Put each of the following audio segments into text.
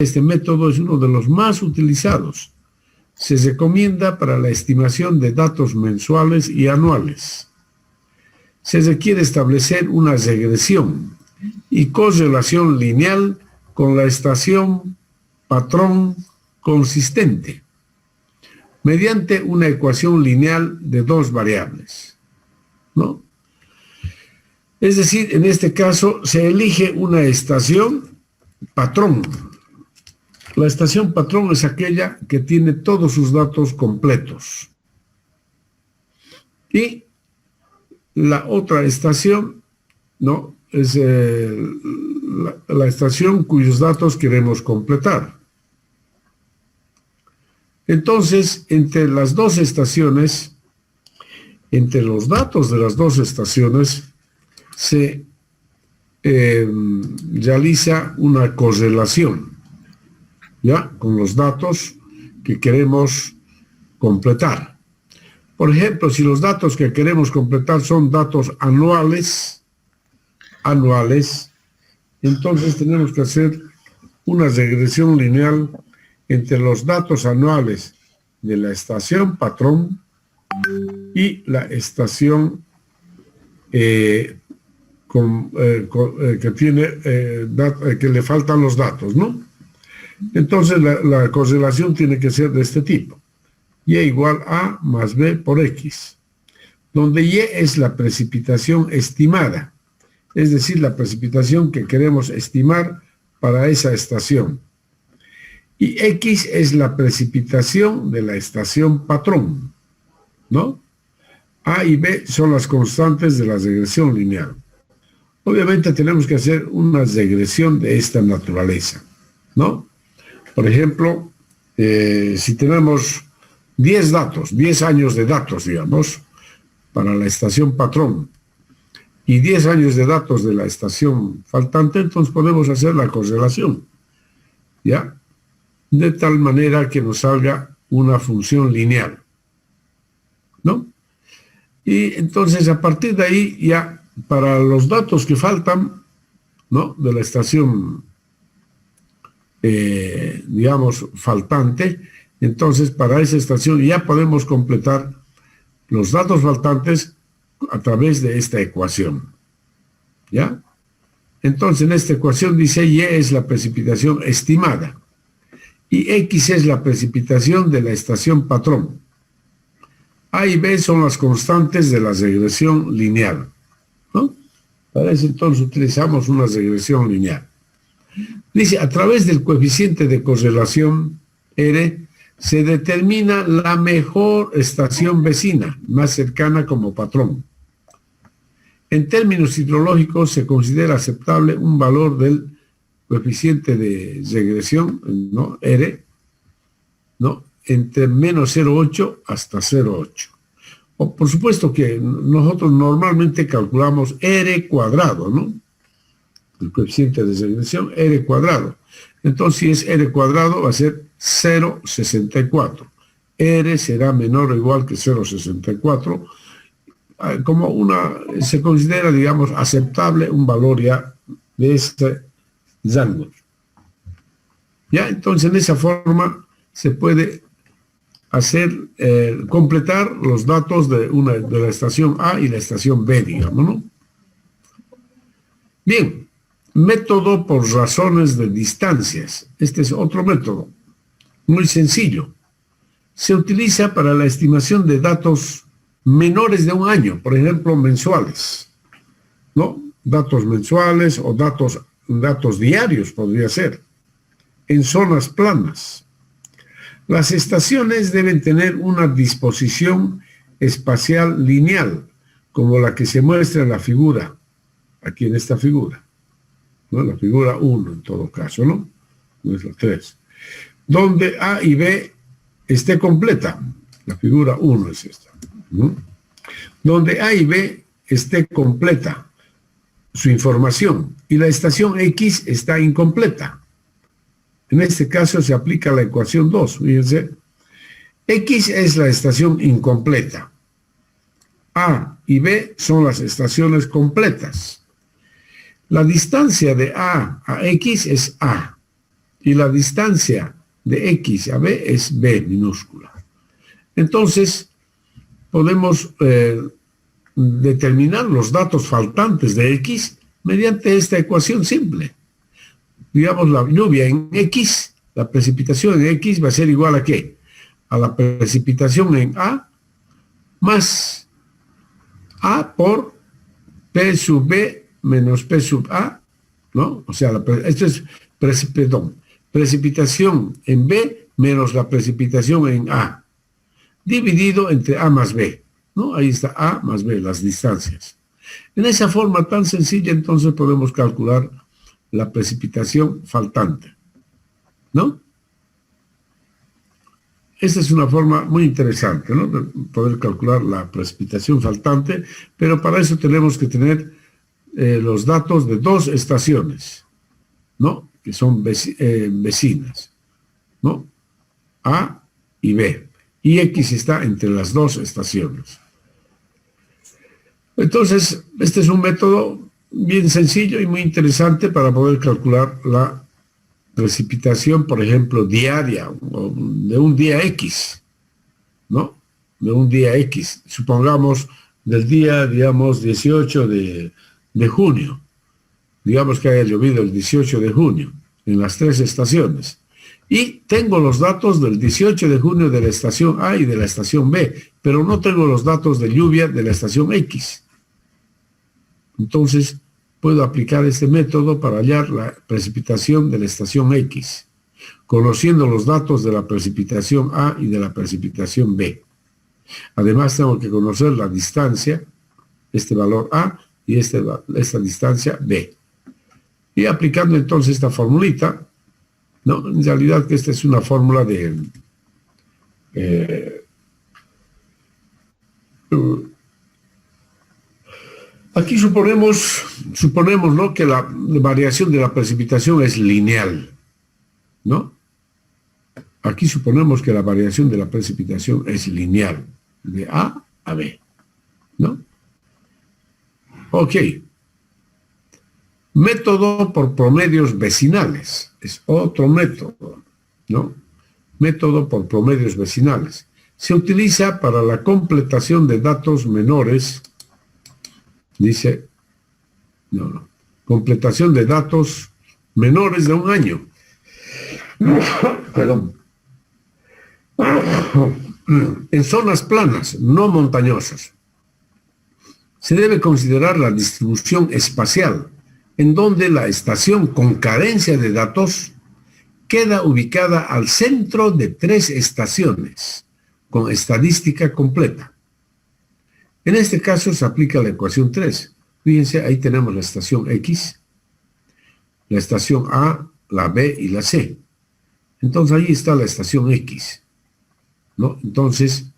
Este método es uno de los más utilizados. Se recomienda para la estimación de datos mensuales y anuales. Se requiere establecer una regresión y correlación lineal con la estación patrón consistente, mediante una ecuación lineal de dos variables, ¿no? Es decir, en este caso se elige una estación patrón. La estación patrón es aquella que tiene todos sus datos completos. Y la otra estación, ¿no?, es la estación cuyos datos queremos completar. Entonces, entre las dos estaciones, entre los datos de las dos estaciones, se realiza una correlación, ¿ya?, con los datos que queremos completar. Por ejemplo, si los datos que queremos completar son datos anuales, entonces tenemos que hacer una regresión lineal entre los datos anuales de la estación patrón y la estación que le faltan los datos, ¿no? Entonces la correlación tiene que ser de este tipo: Y igual a más B por X, donde Y es la precipitación estimada, es decir, la precipitación que queremos estimar para esa estación. Y X es la precipitación de la estación patrón, ¿no? A y B son las constantes de la regresión lineal. Obviamente tenemos que hacer una regresión de esta naturaleza, ¿no? Por ejemplo, si tenemos 10 años de datos, digamos, para la estación patrón, y 10 años de datos de la estación faltante, entonces podemos hacer la correlación, ¿ya?, de tal manera que nos salga una función lineal, ¿no? Y entonces a partir de ahí, ya para los datos que faltan, ¿no?, de la estación, digamos, faltante, entonces para esa estación ya podemos completar los datos faltantes a través de esta ecuación, ¿ya? Entonces en esta ecuación dice Y es la precipitación estimada y X es la precipitación de la estación patrón. A y B son las constantes de la regresión lineal, ¿no? Para eso entonces utilizamos una regresión lineal. Dice, a través del coeficiente de correlación R se determina la mejor estación vecina, más cercana como patrón. En términos hidrológicos se considera aceptable un valor del coeficiente de regresión, ¿no?, R, ¿no?, entre menos 0,8 hasta 0,8. O, por supuesto que nosotros normalmente calculamos R cuadrado, ¿no?, el coeficiente de regresión, R cuadrado. Entonces, si es R cuadrado, va a ser 0,64. R será menor o igual que 0,64. Se considera, digamos, aceptable un valor ya de este rango. Ya, entonces, en esa forma se puede hacer, completar los datos de la estación A y la estación B, digamos, ¿no? Bien. Método por razones de distancias. Este es otro método, muy sencillo. Se utiliza para la estimación de datos menores de un año, por ejemplo, mensuales, ¿no? Datos mensuales o datos diarios podría ser, en zonas planas. Las estaciones deben tener una disposición espacial lineal, como la que se muestra en la figura, aquí en esta figura, ¿no?, la figura 1 en todo caso, ¿no?, no es la 3, donde A y B esté completa. La figura 1 es esta, ¿no?, donde A y B esté completa su información y la estación X está incompleta. En este caso se aplica la ecuación 2, fíjense. X es la estación incompleta. A y B son las estaciones completas. La distancia de A a X es A. y la distancia de X a B es B minúscula. Entonces, podemos determinar los datos faltantes de X mediante esta ecuación simple. Digamos, la lluvia en X, la precipitación en X va a ser igual a ¿qué? A la precipitación en A más A por P sub B menos P sub A, ¿no? O sea, esto es precipitación en B menos la precipitación en A, dividido entre A más B, ¿no? Ahí está A más B, las distancias. En esa forma tan sencilla, entonces podemos calcular la precipitación faltante, ¿no? Esta es una forma muy interesante, ¿no? De poder calcular la precipitación faltante, pero para eso tenemos que tener los datos de dos estaciones, ¿no? Que son vecinas, ¿no? A y B. Y X está entre las dos estaciones. Entonces, este es un método bien sencillo y muy interesante para poder calcular la precipitación, por ejemplo, diaria o de un día X, ¿no? De un día X. Supongamos del día, digamos, 18 de junio. Digamos que haya llovido el 18 de junio en las tres estaciones. Y tengo los datos del 18 de junio de la estación A y de la estación B, pero no tengo los datos de lluvia de la estación X. Entonces, puedo aplicar este método para hallar la precipitación de la estación X, conociendo los datos de la precipitación A y de la precipitación B. Además, tengo que conocer la distancia, este valor A, y esta distancia B. Y aplicando entonces esta formulita, ¿no? En realidad que esta es una fórmula de aquí suponemos, ¿no? Que la variación de la precipitación es lineal, ¿no? Aquí suponemos que la variación de la precipitación es lineal, de A a B, ¿no? Ok. Método por promedios vecinales. Es otro método, ¿no? Método por promedios vecinales. Se utiliza para la completación de datos menores. Dice, completación de datos menores de un año. Perdón. En zonas planas, no montañosas. Se debe considerar la distribución espacial, en donde la estación con carencia de datos queda ubicada al centro de tres estaciones, con estadística completa. En este caso se aplica la ecuación 3. Fíjense, ahí tenemos la estación X, la estación A, la B y la C. Entonces ahí está la estación X, ¿no? Entonces,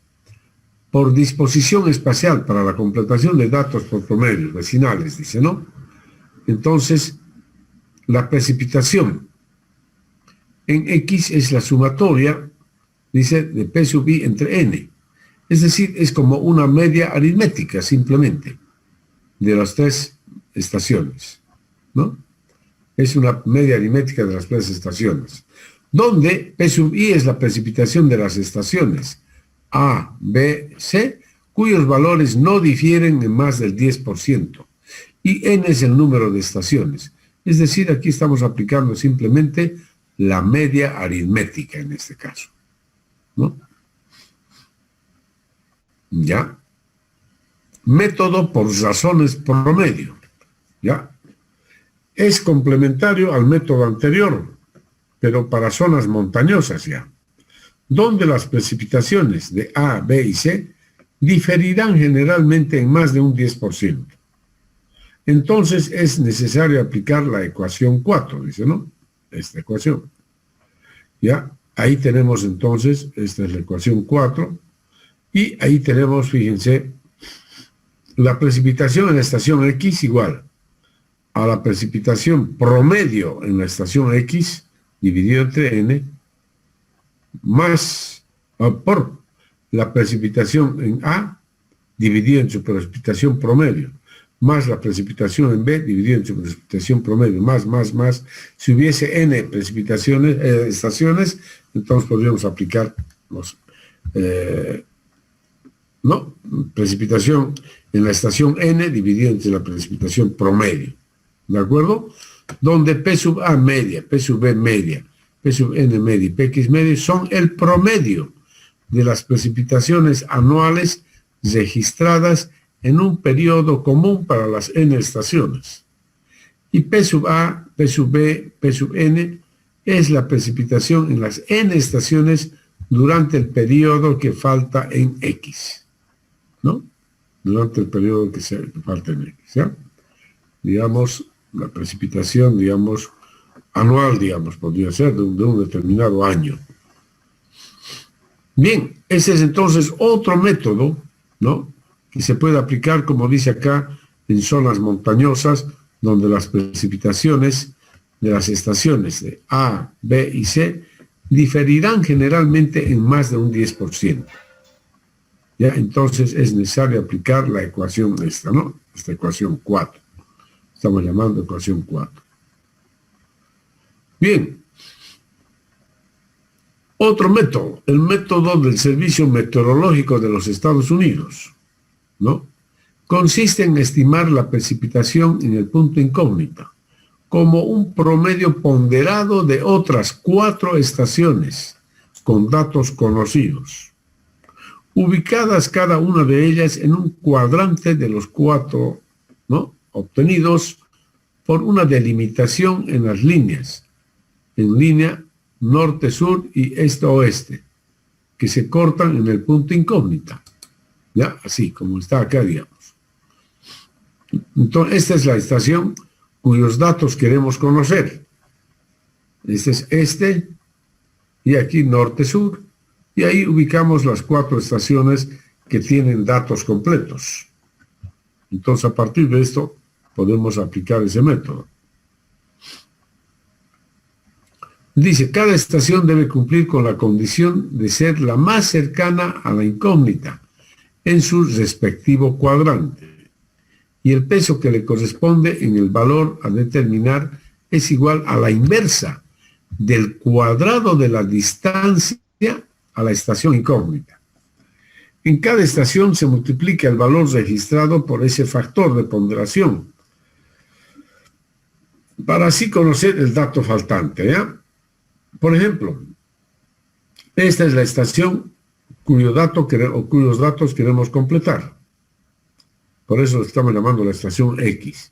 por disposición espacial para la completación de datos por promedios vecinales, dice, ¿no? Entonces, la precipitación en X es la sumatoria, dice, de P sub I entre N. Es decir, es como una media aritmética, simplemente, de las tres estaciones, ¿no? Es una media aritmética de las tres estaciones, donde P sub I es la precipitación de las estaciones A, B, C, cuyos valores no difieren en más del 10%. Y N es el número de estaciones. Es decir, aquí estamos aplicando simplemente la media aritmética en este caso, ¿no? ¿Ya? Método por razones promedio, ¿ya? Es complementario al método anterior, pero para zonas montañosas ya, donde las precipitaciones de A, B y C diferirán generalmente en más de un 10%. Entonces es necesario aplicar la ecuación 4, dice, ¿no? Esta ecuación. ¿Ya? Ahí tenemos entonces, esta es la ecuación 4, y ahí tenemos, fíjense, la precipitación en la estación X igual a la precipitación promedio en la estación X dividido entre N, más por la precipitación en A dividido en su precipitación promedio, más la precipitación en B dividido entre precipitación promedio, más. Si hubiese N precipitaciones, estaciones, entonces podríamos aplicar los, precipitación en la estación N dividida entre la precipitación promedio. ¿De acuerdo? Donde P sub A media, P sub B media, P sub N media y PX medio son el promedio de las precipitaciones anuales registradas en un periodo común para las N estaciones. Y P sub A, P sub B, P sub N es la precipitación en las N estaciones durante el periodo que falta en X, ¿no? Durante el periodo que falta en X, ¿ya? Digamos, la precipitación, digamos, anual, digamos, podría ser de un determinado año. Bien, ese es entonces otro método, ¿no?, que se puede aplicar, como dice acá, en zonas montañosas, donde las precipitaciones de las estaciones de A, B y C diferirán generalmente en más de un 10%. ¿Ya? Entonces es necesario aplicar la ecuación esta, ¿no? Esta ecuación 4. Estamos llamando ecuación 4. Bien. Otro método, el método del Servicio Meteorológico de los Estados Unidos, ¿no? Consiste en estimar la precipitación en el punto incógnita como un promedio ponderado de otras 4 estaciones con datos conocidos, ubicadas cada una de ellas en un cuadrante de los 4, ¿no?, obtenidos por una delimitación en las líneas, en línea norte-sur y este-oeste, que se cortan en el punto incógnita, ¿ya? Así como está acá, digamos. Entonces, esta es la estación cuyos datos queremos conocer. Este es este, y aquí norte-sur, y ahí ubicamos las 4 estaciones que tienen datos completos. Entonces, a partir de esto, podemos aplicar ese método. Dice, cada estación debe cumplir con la condición de ser la más cercana a la incógnita en su respectivo cuadrante. Y el peso que le corresponde en el valor a determinar es igual a la inversa del cuadrado de la distancia a la estación incógnita. En cada estación se multiplica el valor registrado por ese factor de ponderación, para así conocer el dato faltante, ¿ya? Por ejemplo, esta es la estación cuyos datos queremos completar. Por eso lo estamos llamando la estación X.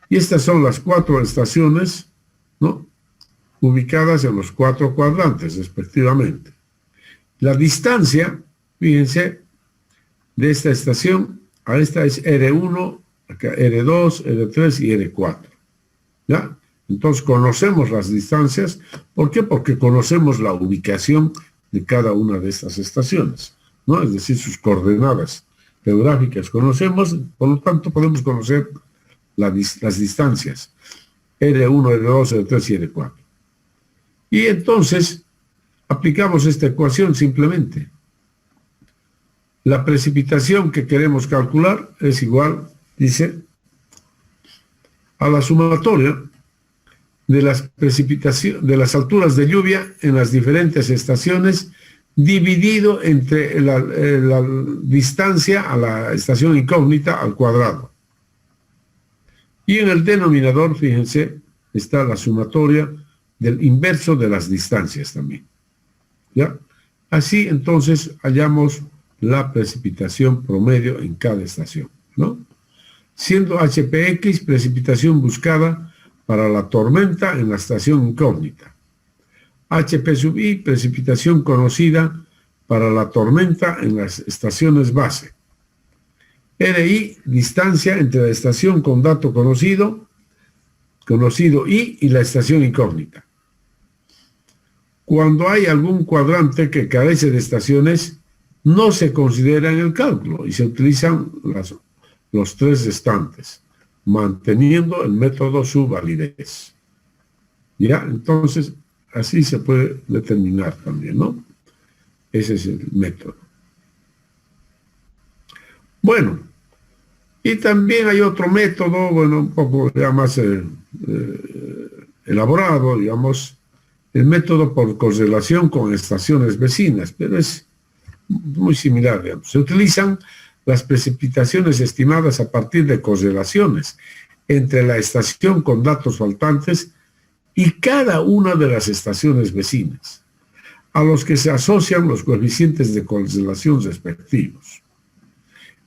Y estas son las 4 estaciones, ¿no?, ubicadas en los 4 cuadrantes, respectivamente. La distancia, fíjense, de esta estación a esta es R1, acá R2, R3 y R4. ¿Ya? Entonces conocemos las distancias. ¿Por qué? Porque conocemos la ubicación de cada una de estas estaciones, ¿no? Es decir, sus coordenadas geográficas conocemos, por lo tanto podemos conocer las distancias R1, R2, R3 y R4. Y entonces aplicamos esta ecuación simplemente. La precipitación que queremos calcular es igual, dice, a la sumatoria de las alturas de lluvia en las diferentes estaciones dividido entre la distancia a la estación incógnita al cuadrado. Y en el denominador, fíjense, está la sumatoria del inverso de las distancias también. ¿Ya? Así, entonces, hallamos la precipitación promedio en cada estación, ¿no? Siendo HPX precipitación buscada para la tormenta en la estación incógnita. HP sub I, precipitación conocida para la tormenta en las estaciones base. RI, distancia entre la estación con dato conocido I y la estación incógnita. Cuando hay algún cuadrante que carece de estaciones, no se considera en el cálculo y se utilizan los 3 restantes, manteniendo el método su validez. ¿Ya? Entonces, así se puede determinar también, ¿no? Ese es el método. Bueno, Y también hay otro método, bueno, un poco ya más elaborado, digamos, el método por correlación con estaciones vecinas, pero es muy similar, digamos. Se utilizan las precipitaciones estimadas a partir de correlaciones entre la estación con datos faltantes y cada una de las estaciones vecinas, a los que se asocian los coeficientes de correlación respectivos.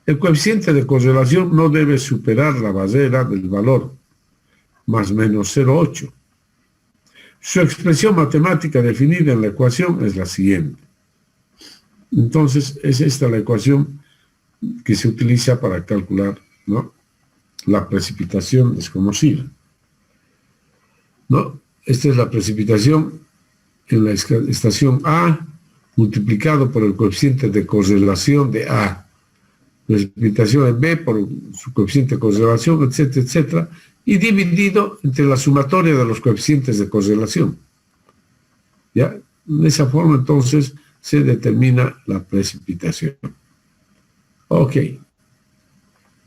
El coeficiente de correlación no debe superar la barrera del valor más menos 0,8. Su expresión matemática definida en la ecuación es la siguiente. Entonces, es esta la ecuación que se utiliza para calcular, ¿no?, la precipitación desconocida, ¿no? Esta es la precipitación en la estación A multiplicado por el coeficiente de correlación de A, precipitación en B por su coeficiente de correlación, etcétera, etcétera, y dividido entre la sumatoria de los coeficientes de correlación. ¿Ya? De esa forma, entonces, se determina la precipitación. Ok.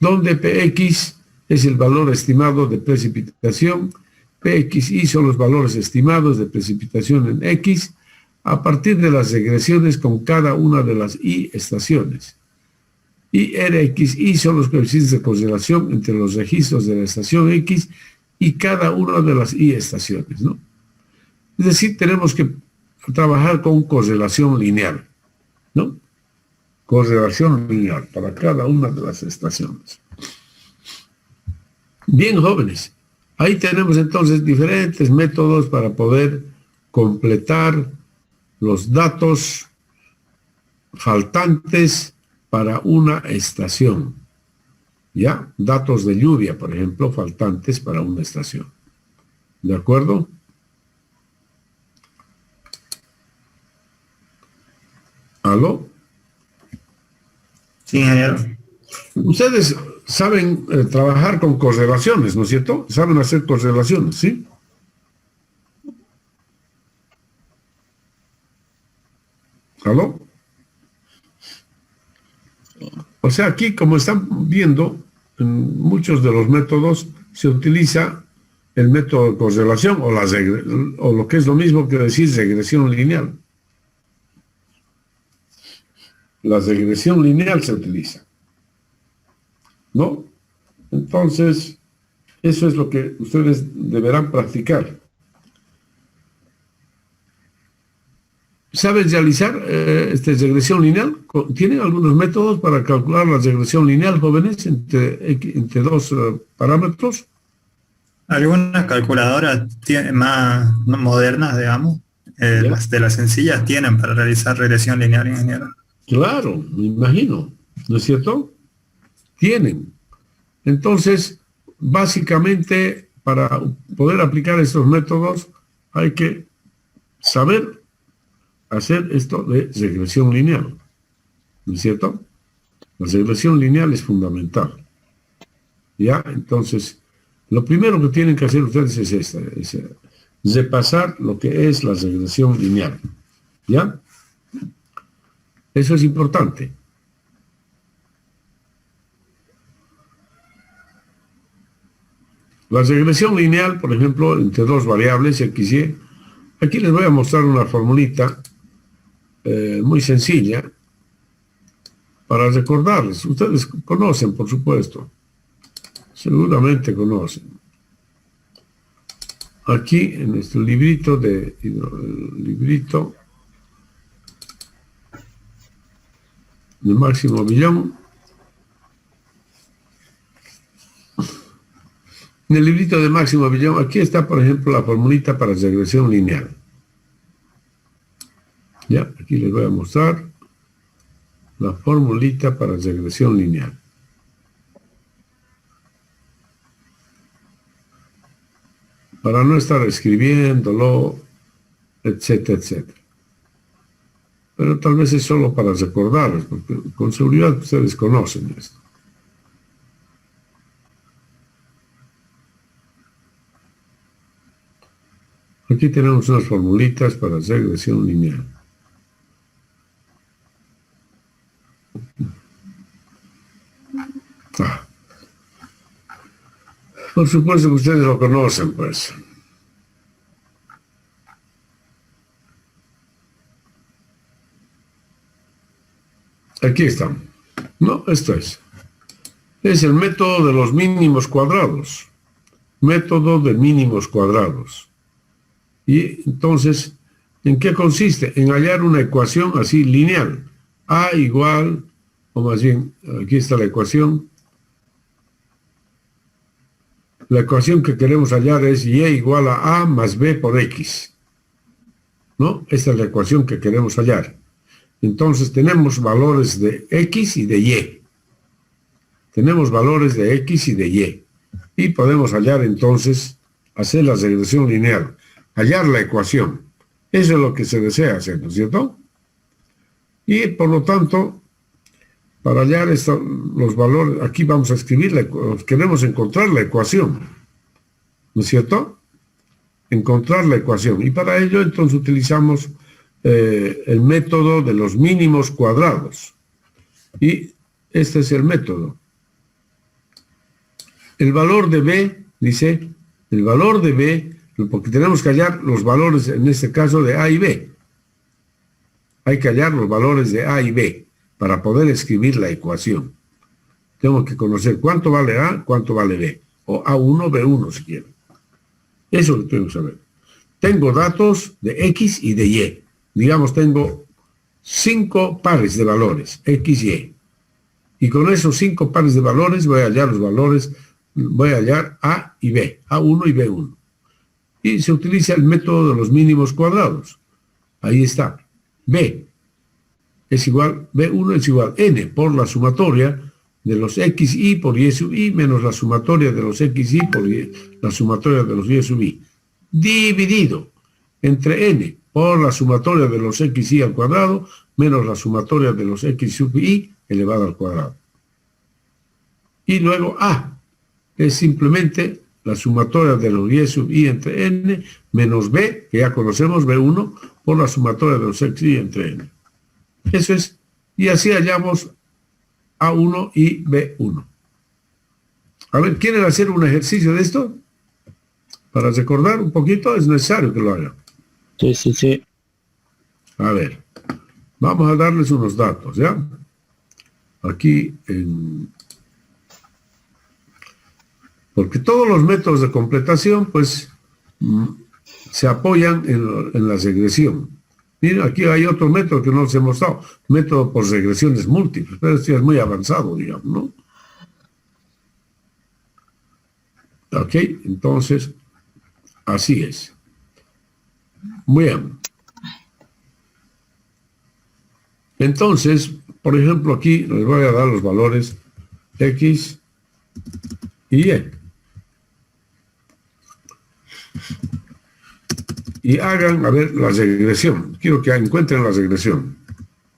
Donde Px es el valor estimado de precipitación, Pxi son los valores estimados de precipitación en X a partir de las regresiones con cada una de las Y estaciones. Y Rxi son los coeficientes de correlación entre los registros de la estación X y cada una de las Y estaciones, ¿no? Es decir, tenemos que trabajar con correlación lineal, ¿no? Correlación lineal para cada una de las estaciones. Bien, jóvenes, ahí tenemos entonces diferentes métodos para poder completar los datos faltantes para una estación. ¿Ya? Datos de lluvia, por ejemplo, faltantes para una estación. ¿De acuerdo? ¿Aló? Sí, ingeniero. Ustedes saben trabajar con correlaciones, ¿no es cierto? Saben hacer correlaciones, ¿sí? ¿Aló? O sea, aquí, como están viendo, en muchos de los métodos se utiliza el método de correlación o lo que es lo mismo que decir regresión lineal. La regresión lineal se utiliza, ¿no? Entonces, eso es lo que ustedes deberán practicar. ¿Saben realizar regresión lineal? ¿Tienen algunos métodos para calcular la regresión lineal, jóvenes, entre dos parámetros? Algunas calculadoras más modernas, digamos, ¿Ya? las de las sencillas tienen para realizar regresión lineal, ingeniero. Claro, me imagino, ¿no es cierto? Tienen. Entonces, básicamente, para poder aplicar estos métodos, hay que saber hacer esto de regresión lineal, ¿no es cierto? La regresión lineal es fundamental. ¿Ya? Entonces, lo primero que tienen que hacer ustedes es repasar lo que es la regresión lineal. ¿Ya? Eso es importante. La regresión lineal, por ejemplo, entre dos variables, X y Y, aquí les voy a mostrar una formulita muy sencilla para recordarles. Ustedes conocen, por supuesto. Seguramente conocen. Aquí, en nuestro librito de Máximo Villón, en el librito de Máximo Villón, aquí está, por ejemplo, la formulita para regresión lineal. Ya, aquí les voy a mostrar la formulita para regresión lineal. Para no estar escribiéndolo, etcétera, etcétera. Pero tal vez es solo para recordarles, porque con seguridad ustedes conocen esto. Aquí tenemos unas formulitas para regresión lineal. Por supuesto que ustedes lo conocen, pues. Aquí está. No, esto es. Es el método de los mínimos cuadrados. Método de mínimos cuadrados. Y entonces, ¿en qué consiste? En hallar una ecuación así lineal. A igual, o más bien, aquí está la ecuación. La ecuación que queremos hallar es y igual a más b por x. ¿No? Esta es la ecuación que queremos hallar. Entonces tenemos valores de x y de y. Tenemos valores de x y de y. Y podemos hallar entonces, hacer la regresión lineal. Hallar la ecuación. Eso es lo que se desea hacer, ¿no es cierto? Y por lo tanto, para hallar los valores, aquí vamos a escribir, queremos encontrar la ecuación, ¿no es cierto? Encontrar la ecuación. Y para ello entonces utilizamos el método de los mínimos cuadrados. Y este es el método. El valor de b, dice, el valor de b, porque tenemos que hallar los valores, en este caso, de a y b. Hay que hallar los valores de a y b para poder escribir la ecuación. Tengo que conocer cuánto vale a, cuánto vale b. O a1, b1 si quieren. Eso es lo que tengo que saber. Tengo datos de x y de y. Digamos, tengo 5 pares de valores, x y y. Y con esos 5 pares de valores voy a hallar los valores, voy a hallar a y b, a1 y b1. Y se utiliza el método de los mínimos cuadrados. Ahí está. B es igual, B1 es igual n por la sumatoria de los xy por y sub i menos la sumatoria de los xy por la sumatoria de los y sub i, dividido entre n por la sumatoria de los xy al cuadrado menos la sumatoria de los x sub i elevado al cuadrado. Y luego a es simplemente la sumatoria de los y sub i entre n menos b, que ya conocemos, b1, por la sumatoria de los xy entre n. Eso es, y así hallamos A1 y B1. A ver, ¿quieren hacer un ejercicio de esto? Para recordar un poquito, es necesario que lo hagan. Sí, sí, sí. A ver, vamos a darles unos datos, ¿ya? Aquí, porque todos los métodos de completación, pues, se apoyan en la regresión. Miren, aquí hay otro método que no les he mostrado, método por regresiones múltiples, pero esto ya es muy avanzado, digamos, ¿no? Ok, entonces, así es. Bien. Entonces, por ejemplo, aquí les voy a dar los valores X y Y. Y hagan, a ver, la regresión. Quiero que encuentren la regresión.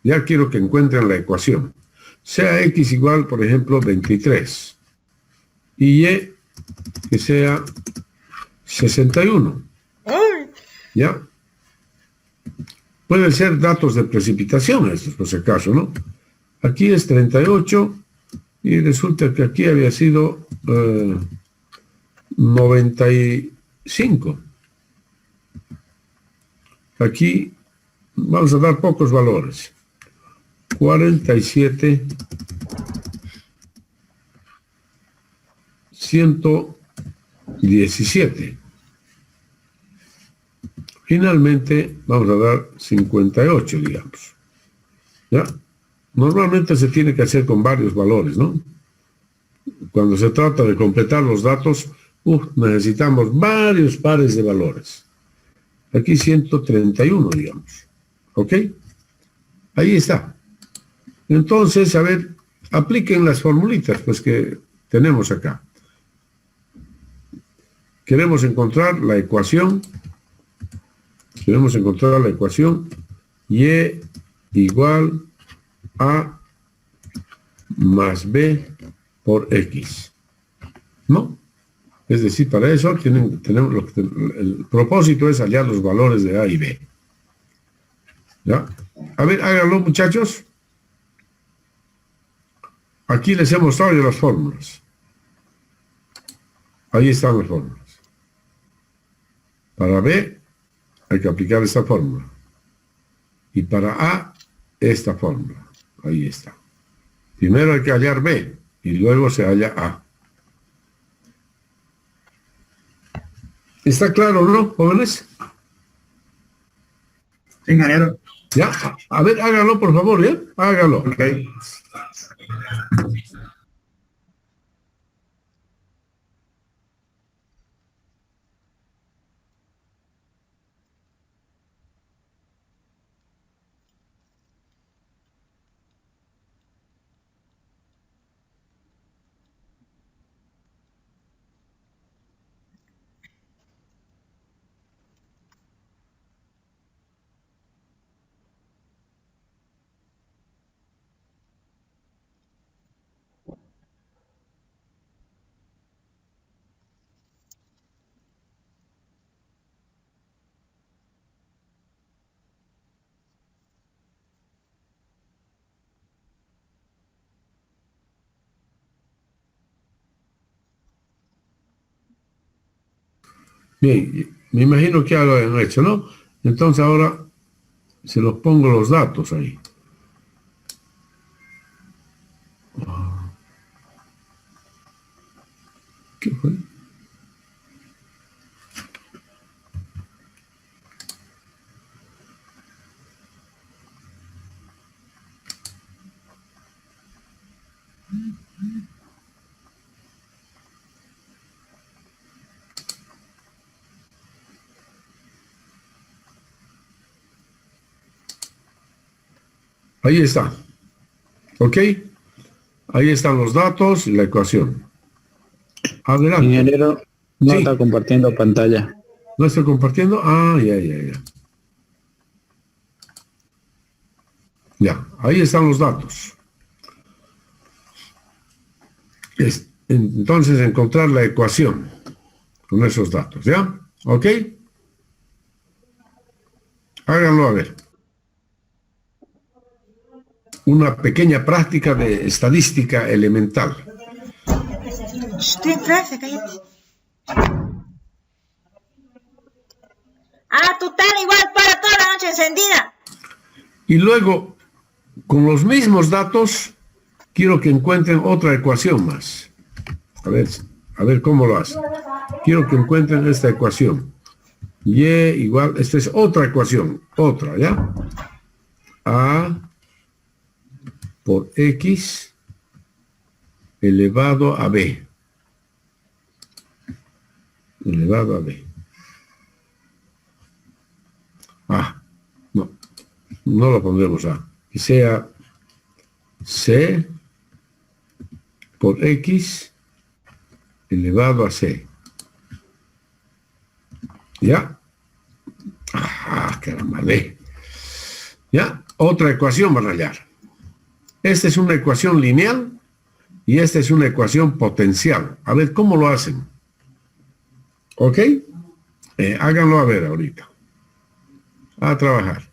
Ya quiero que encuentren la ecuación. Sea X igual, por ejemplo, 23. Y Y que sea 61. ¿Ya? Pueden ser datos de precipitación estos, por si acaso, ¿no? Aquí es 38 y resulta que aquí había sido 95. Aquí vamos a dar pocos valores. 47, 117. Finalmente vamos a dar 58, digamos. ¿Ya? Normalmente se tiene que hacer con varios valores, ¿no? Cuando se trata de completar los datos, necesitamos varios pares de valores. Aquí 131, digamos. ¿Ok? Ahí está. Entonces, a ver, apliquen las formulitas pues que tenemos acá. Queremos encontrar la ecuación. Queremos encontrar la ecuación y igual a más b por x. ¿No? Es decir, para eso tenemos el propósito es hallar los valores de a y b. ¿Ya? A ver, háganlo, muchachos. Aquí les he mostrado ya las fórmulas. Ahí están las fórmulas. Para B hay que aplicar esta fórmula. Y para A, esta fórmula. Ahí está. Primero hay que hallar B y luego se halla A. ¿Está claro, no, jóvenes? Sí, ingeniero. Ya, a ver, hágalo, por favor, ¿ya? Hágalo. Ok. Bien, me imagino que ya lo han hecho, ¿no? Entonces ahora se los pongo los datos ahí. ¿Qué fue? Ahí está. ¿Ok? Ahí están los datos y la ecuación. Adelante. Ingeniero, no está Sí, compartiendo pantalla. ¿no estoy compartiendo? Ah, ya. Ya, ahí están los datos. Entonces, encontrar la ecuación con esos datos, ¿ya? ¿Ok? Háganlo a ver. Una pequeña práctica de estadística elemental. Estoy en clase, cállate. Ah, tú tal igual para toda la noche encendida. Y luego, con los mismos datos, quiero que encuentren otra ecuación más. A ver cómo lo hacen. Quiero que encuentren esta ecuación. Y igual, esta es otra ecuación, otra, ¿ya? A por X elevado a B. Elevado a B. Ah, no, no lo pondremos A. Que sea C por X elevado a C. ¿Ya? Ah, caramba, D. ¿Ya? Otra ecuación van a hallar. Esta es una ecuación lineal y esta es una ecuación potencial. A ver, ¿cómo lo hacen? ¿Ok? Háganlo a ver ahorita. A trabajar.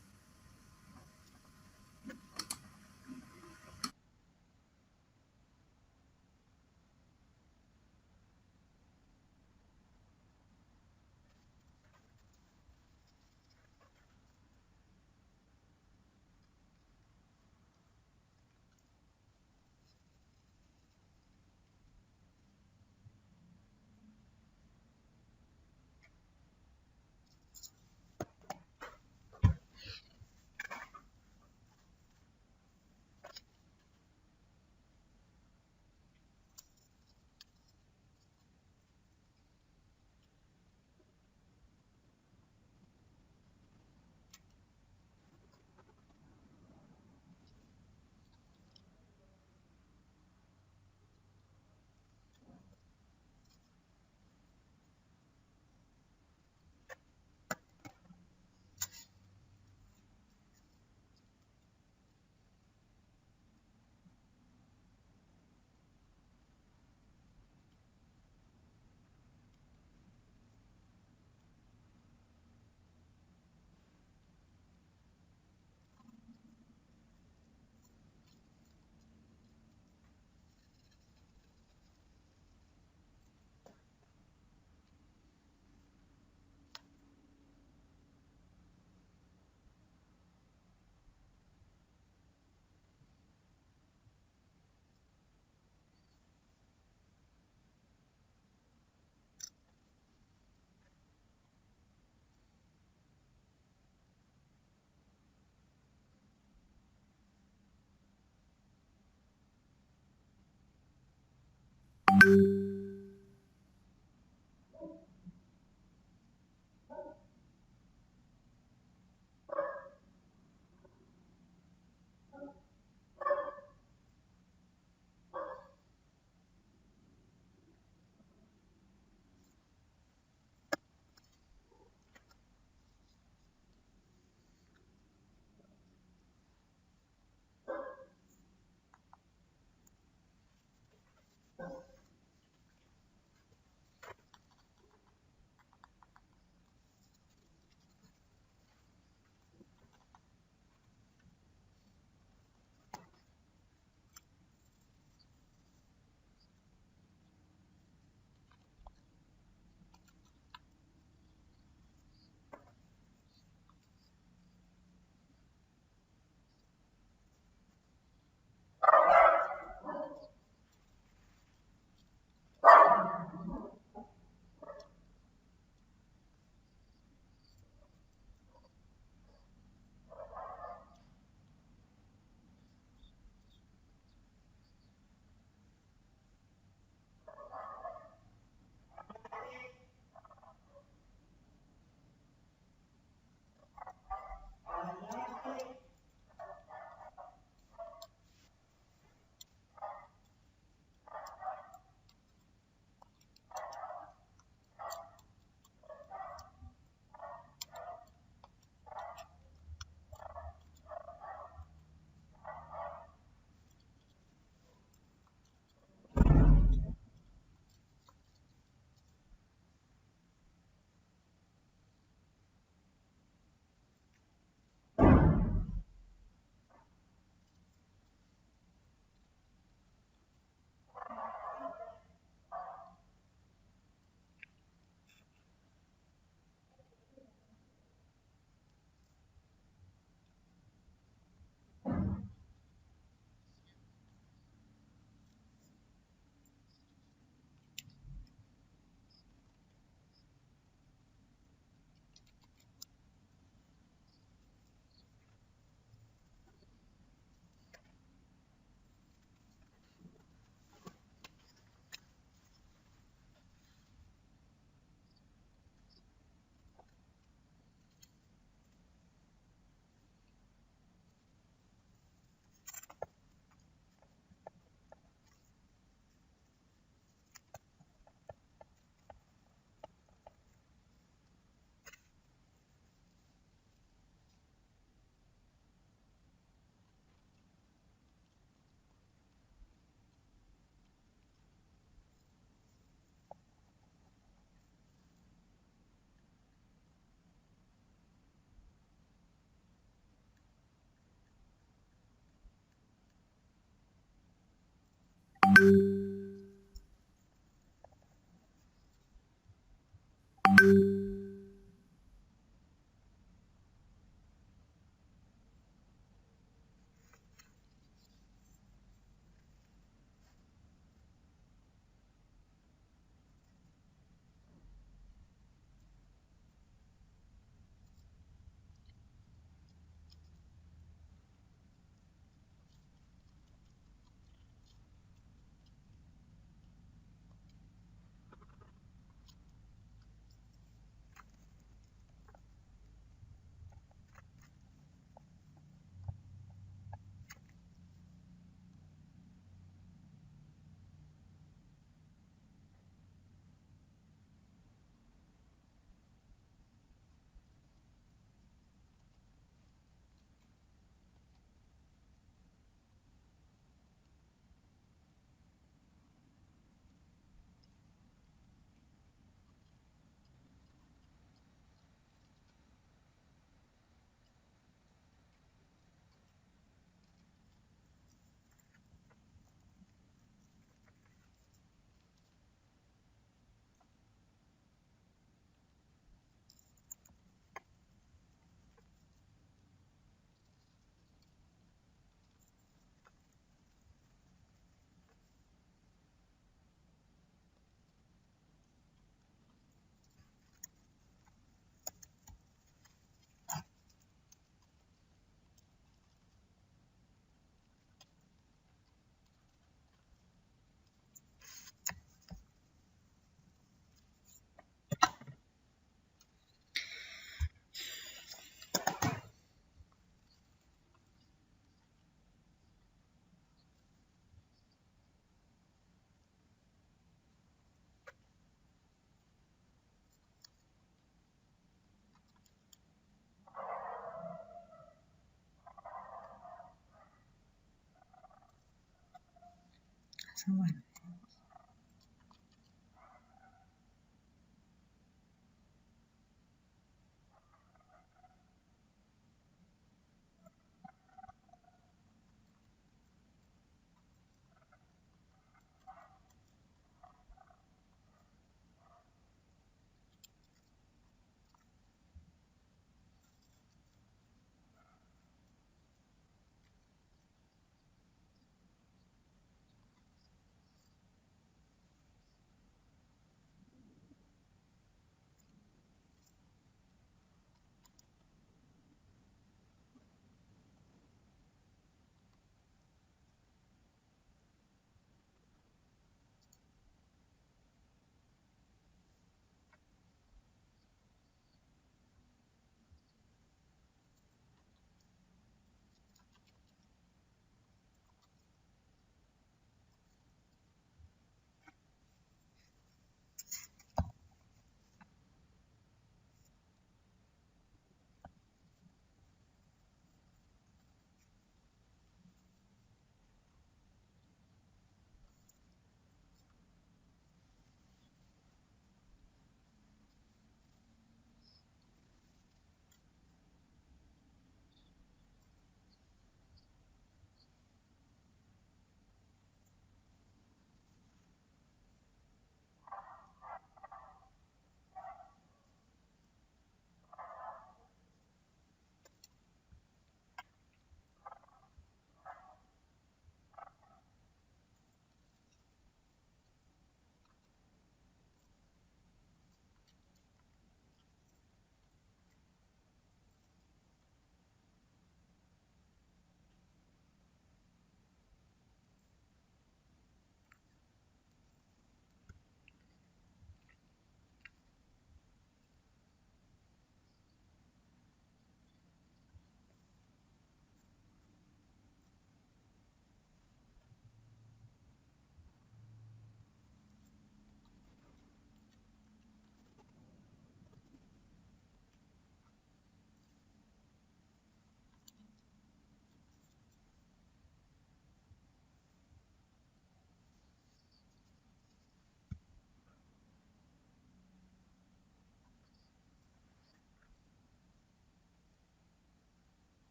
Bueno.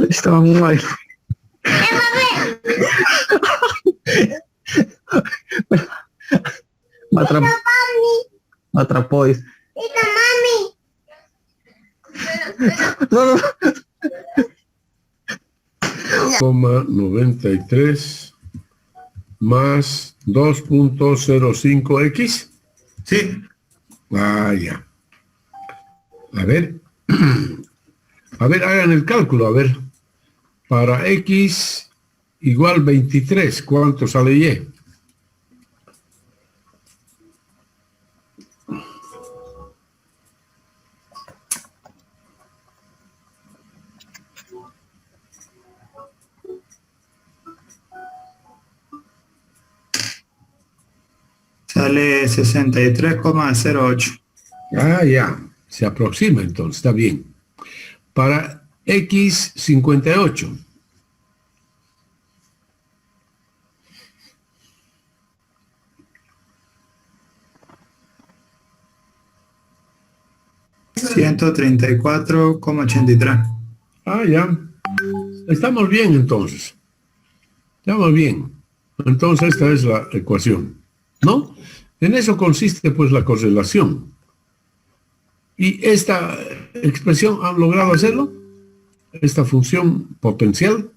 Estaba muy mal. Me atrapó. Dice. No, no. 93 más 2.05x. Sí, Ah, ya. A ver. A ver, hagan el cálculo. A ver. Para x igual 23, ¿cuánto sale y? sale 63,08. Ah, ya. Se aproxima entonces, está bien. Para x 58. $134,83. Ah, ya. Estamos bien entonces. Estamos bien. Entonces esta es la ecuación, ¿no? En eso consiste pues la correlación. ¿Y esta expresión han logrado hacerlo? Esta función potencial.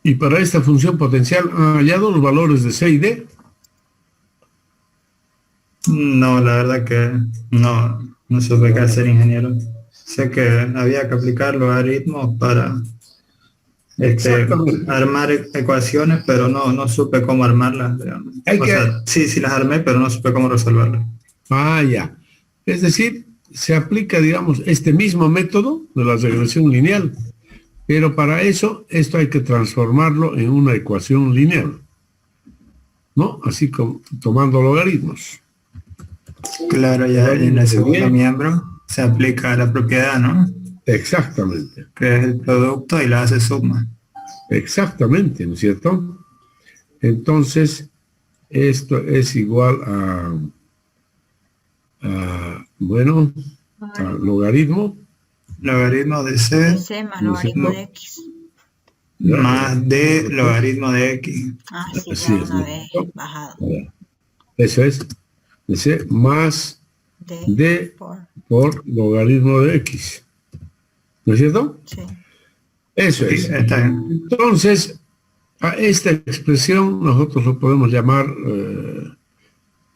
Y para esta función potencial han hallado los valores de C y D. No, la verdad que no supe qué hacer, ingeniero. Sé que había que aplicar logaritmos para Exactamente. armar ecuaciones, pero no supe cómo armarlas, digamos. Hay O que- sea, sí las armé, pero no supe cómo resolverlas. Ah, ya. Es decir, se aplica, digamos, este mismo método de la regresión lineal, pero para eso esto hay que transformarlo en una ecuación lineal, ¿no? Así como tomando logaritmos. Claro, ya en el segundo miembro se aplica la propiedad, ¿no? Exactamente, Que es el producto y la hace suma. exactamente, ¿no es cierto? Entonces, esto es igual bueno, a logaritmo. Logaritmo de De C C más ¿No es logaritmo cierto? de X. Ya. más D logaritmo de X. Ah, sí, Así ya es, una ¿no? vez bajado. Eso es, de C más D D por... por logaritmo de X. ¿No es cierto? Sí. Eso Sí, es. está bien. Entonces, a esta expresión nosotros lo podemos llamar,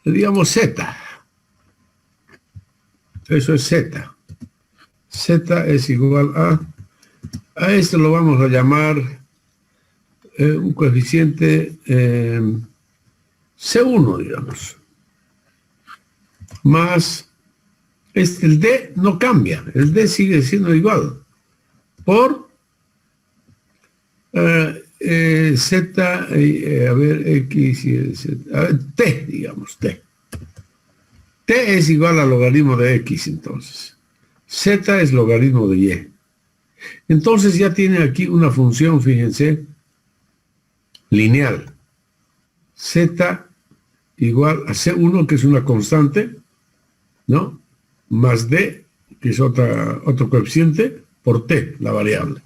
digamos, Z. Eso es Z. Z es igual a esto lo vamos a llamar un coeficiente C1, digamos. Más, el D no cambia, el D sigue siendo igual. Por Z, a ver, X y Z, a ver, T, digamos, T. T es igual al logaritmo de X, entonces. Z es logaritmo de Y. Entonces ya tiene aquí una función, fíjense, lineal. Z igual a C1, que es una constante, ¿no? Más D, que es otro coeficiente, por T, la variable.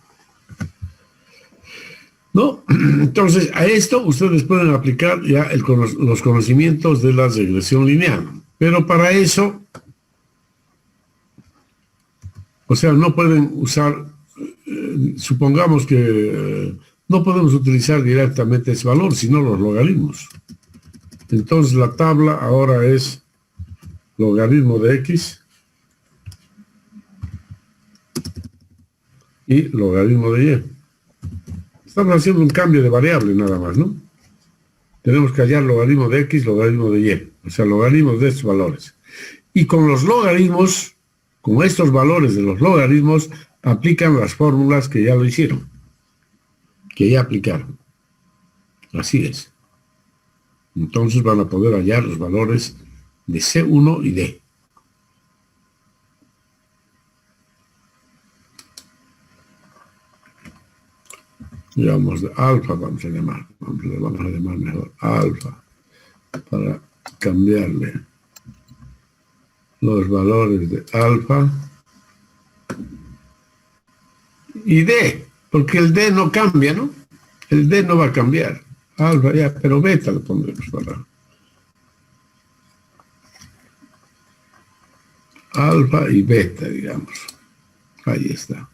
¿No? Entonces, a esto ustedes pueden aplicar ya los conocimientos de la regresión lineal. Pero para eso, o sea, no pueden usar, supongamos que no podemos utilizar directamente ese valor, sino los logaritmos. Entonces, la tabla ahora es logaritmo de X y logaritmo de Y. Estamos haciendo un cambio de variable nada más, ¿no? Tenemos que hallar logaritmo de X, logaritmo de Y, o sea, logaritmos de estos valores. Y con los logaritmos, con estos valores de los logaritmos, aplican las fórmulas que ya lo hicieron, que ya aplicaron. Así es. Entonces van a poder hallar los valores de C1 y D. Digamos de alfa, vamos a llamar mejor alfa, para cambiarle los valores de alfa y D, porque el D no cambia, ¿no? El D no va a cambiar. Alfa ya, pero beta lo pondremos para alfa y beta, digamos. Ahí está.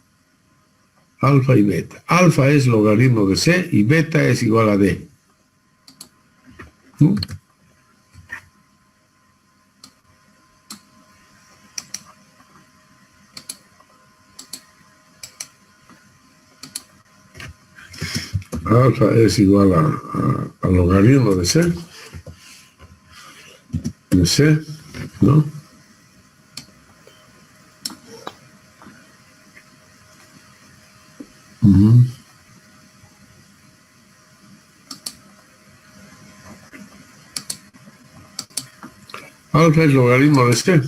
Alfa y beta. Alfa es logaritmo de C y beta es igual a D. ¿No? Alfa es igual a logaritmo de C, ¿no? Alfa es logaritmo de C.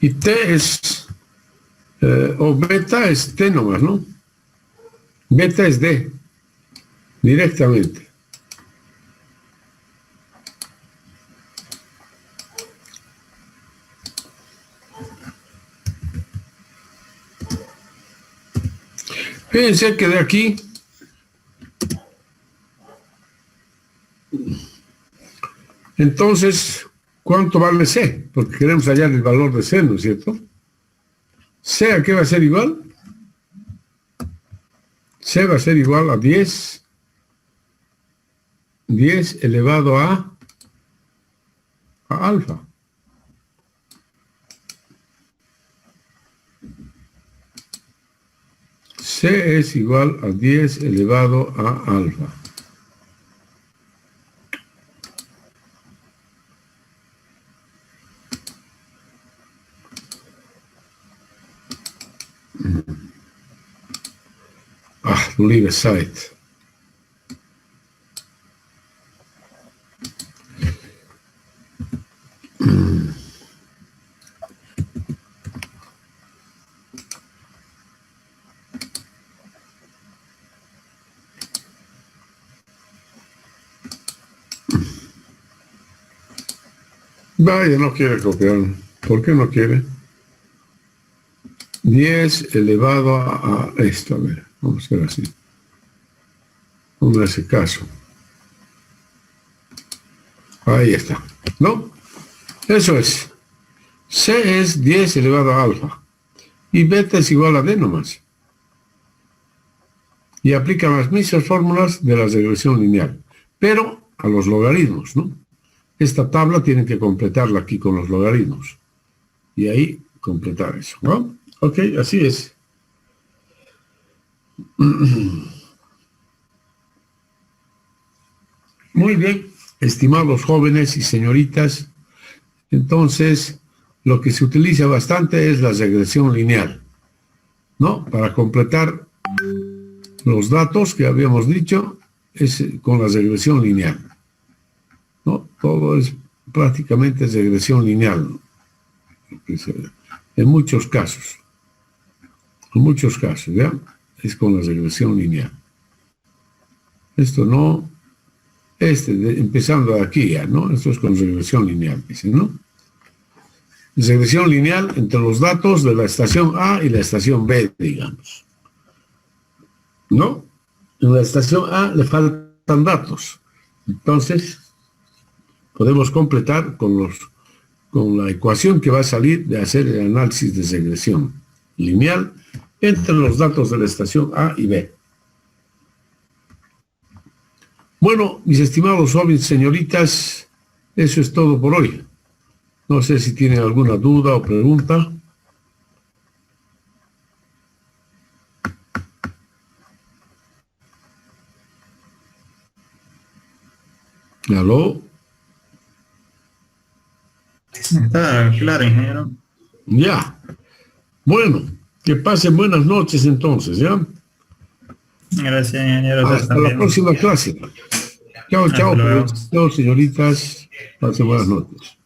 Y T es, o beta es T nomás, ¿no? Beta es D, directamente. Fíjense que de aquí entonces, ¿cuánto vale C? Porque queremos hallar el valor de C, ¿no es cierto? ¿C a qué va a ser igual? C va a ser igual a 10 elevado a alfa. C es igual a 10 elevado a alfa. Leave aside. Vaya, no quiere copiar. ¿Por qué no quiere? 10 elevado a esto, a ver. Vamos a hacer así. No me hace caso. Ahí está. ¿No? Eso es. C es 10 elevado a alfa. Y beta es igual a D nomás. Y aplica las mismas fórmulas de la regresión lineal. Pero a los logaritmos, ¿no? Esta tabla tienen que completarla aquí con los logaritmos. Y ahí completar eso, ¿no? Ok, así es. Muy bien, estimados jóvenes y señoritas, entonces lo que se utiliza bastante es la regresión lineal, ¿no? Para completar los datos que habíamos dicho, es con la regresión lineal, ¿no? Todo es prácticamente regresión lineal, ¿no? En muchos casos, ¿ya? Es con la regresión lineal. Esto no, empezando de aquí ya, ¿no? Esto es con regresión lineal, dicen, ¿no? Regresión lineal entre los datos de la estación A y la estación B, digamos. ¿No? En la estación A le faltan datos. Entonces, podemos completar con la ecuación que va a salir de hacer el análisis de regresión lineal entre los datos de la estación A y B. Bueno, mis estimados jóvenes, señoritas, eso es todo por hoy. No sé si tienen alguna duda o pregunta. ¿Aló? Está claro, ingeniero. Ya. Bueno, que pasen buenas noches entonces, ¿ya? Gracias, ingeniero. Hasta la próxima clase. Chao, chao, Hasta luego. chao, señoritas. Pasen buenas noches.